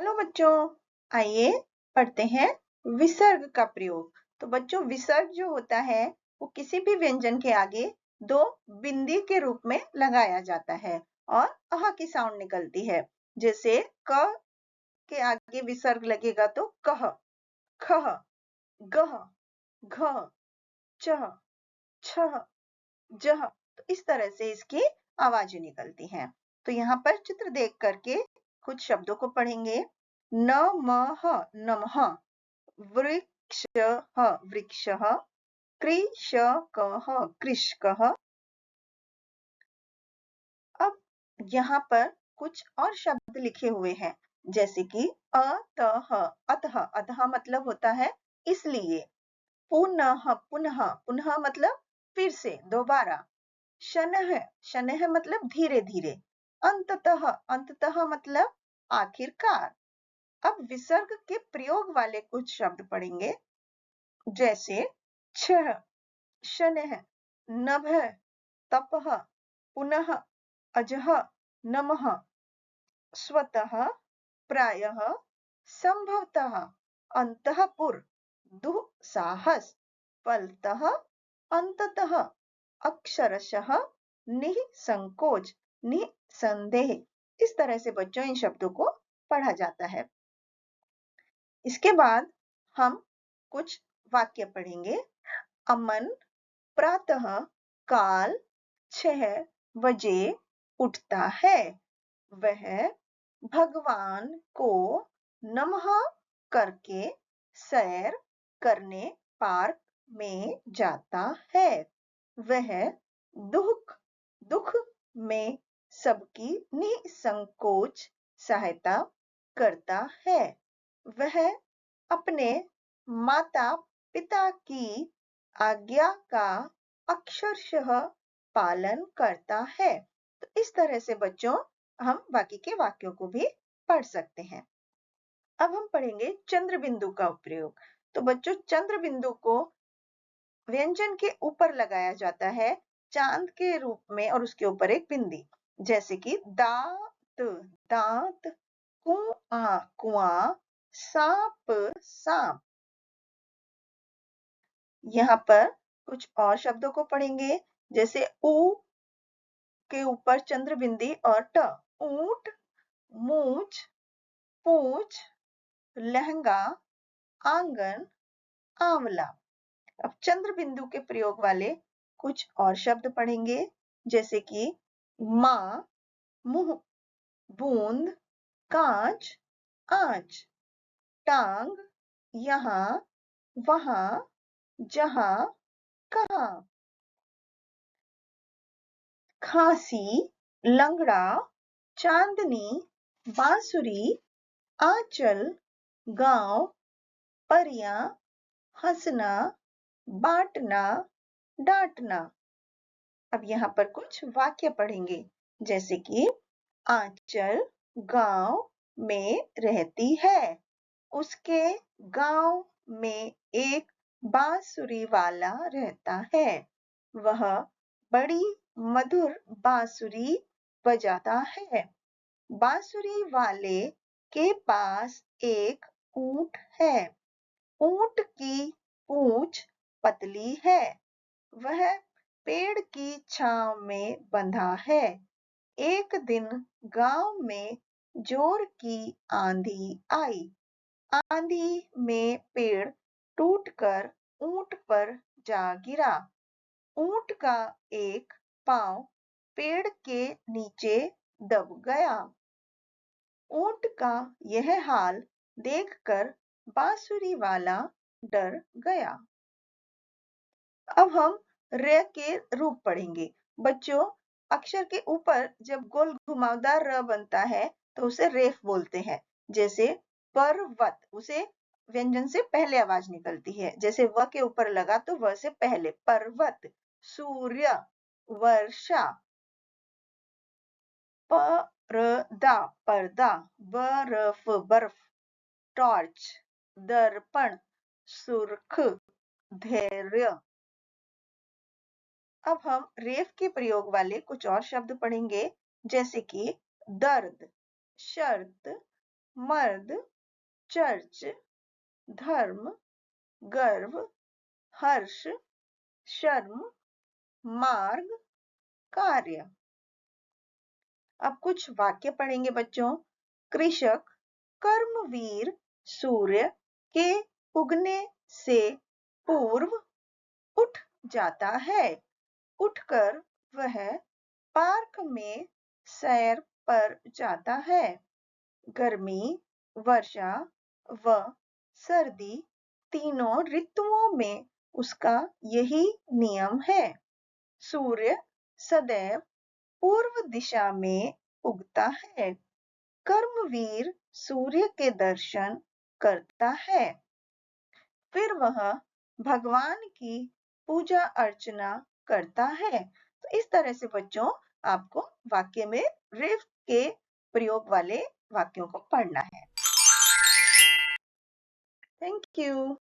Hello बच्चों, आइए पढ़ते हैं विसर्ग का प्रयोग। तो बच्चों, विसर्ग जो होता है वो किसी भी व्यंजन के आगे दो बिंदी के रूप में लगाया जाता है और अह की साउंड निकलती है। जैसे क के आगे विसर्ग लगेगा तो कह, खह, गह, घ, चह, छह, जह। तो इस तरह से इसकी आवाजें निकलती हैं। तो यहाँ पर चित्र देख करके कुछ शब्दों को पढ़ेंगे। नमः नमः, वृक्षः वृक्षः, कृषकः कृषकः। अब यहाँ पर कुछ और शब्द लिखे हुए हैं, जैसे कि अतः अतः अतः मतलब होता है इसलिए। पुनः पुनः पुनः मतलब फिर से, दोबारा। शनः शनः मतलब धीरे धीरे। अंततः अंततः मतलब आखिरकार। अब विसर्ग के प्रयोग वाले कुछ शब्द पढ़ेंगे, जैसे छह, शनः, नभः, तपः, पुनः, अजः, नमः, स्वतः, प्रायः, संभवतः, अंतःपुर, दुस्साहस, फलतः, अंततः, अक्षरशः, निसंकोच, निसंदेह। इस तरह से बच्चों इन शब्दों को पढ़ा जाता है। इसके बाद हम कुछ वाक्य पढ़ेंगे। अमन प्रातः काल 6 बजे उठता है। वह भगवान को नमः करके सैर करने पार्क में जाता है। वह दुख दुख में सबकी निसंकोच सहायता करता है। वह अपने माता पिता की आज्ञा का अक्षरशः पालन करता है। तो इस तरह से बच्चों हम बाकी के वाक्यों को भी पढ़ सकते हैं। अब हम पढ़ेंगे चंद्र बिंदु का प्रयोग। तो बच्चों, चंद्र बिंदु को व्यंजन के ऊपर लगाया जाता है चांद के रूप में और उसके ऊपर एक बिंदी, जैसे कि दांत दांत, कुआं कुआं, सांप सांप। यहाँ पर कुछ और शब्दों को पढ़ेंगे, जैसे ऊ के ऊपर चंद्र बिंदी और ट। ऊंट, मूंछ, पूंछ, लहंगा, आंगन, आंवला। अब चंद्र बिंदु के प्रयोग वाले कुछ और शब्द पढ़ेंगे, जैसे कि मां, मुंह, बूंद, कांच, आंच, टांग, यहाँ, वहां, जहां, कहां। खांसी, लंगड़ा, चांदनी, बांसुरी, आंचल, गांव, परियां, हंसना, बांटना, डांटना। अब यहाँ पर कुछ वाक्य पढ़ेंगे, जैसे कि आंचल गांव में रहती है। उसके गांव में एक बांसुरी वाला रहता है। वह बड़ी मधुर बांसुरी बजाता है। बांसुरी वाले के पास एक ऊंट है। ऊंट की पूंछ पतली है। वह पेड़ की छांव में बंधा है। एक दिन गांव में जोर की आंधी आई। आंधी में पेड़ टूटकर ऊंट पर जा गिरा। ऊंट का एक पांव पेड़ के नीचे दब गया। ऊंट का यह हाल देखकर बांसुरी वाला डर गया। अब हम र के रूप पढ़ेंगे। बच्चों, अक्षर के ऊपर जब गोल घुमावदार र बनता है तो उसे रेफ बोलते हैं। जैसे पर्वत, उसे व्यंजन से पहले आवाज निकलती है। जैसे व के ऊपर लगा तो व से पहले पर्वत। सूर्य, वर्षा। पर्दा पर्दा, बर्फ बर्फ, टॉर्च, दर्पण, सुर्ख, धैर्य। अब हम रेफ के प्रयोग वाले कुछ और शब्द पढ़ेंगे, जैसे कि दर्द, शर्त, मर्द, चर्च, धर्म, गर्व, हर्ष, शर्म, मार्ग, कार्य। अब कुछ वाक्य पढ़ेंगे बच्चों। कृषक कर्मवीर सूर्य के उगने से पूर्व उठ जाता है। उठकर वह पार्क में सैर पर जाता है। गर्मी, वर्षा व सर्दी तीनों ऋतुओं में उसका यही नियम है। सूर्य सदैव पूर्व दिशा में उगता है। कर्मवीर सूर्य के दर्शन करता है, फिर वह भगवान की पूजा अर्चना करता है। तो इस तरह से बच्चों आपको वाक्य में रिफ के प्रयोग वाले वाक्यों को पढ़ना है। Thank you.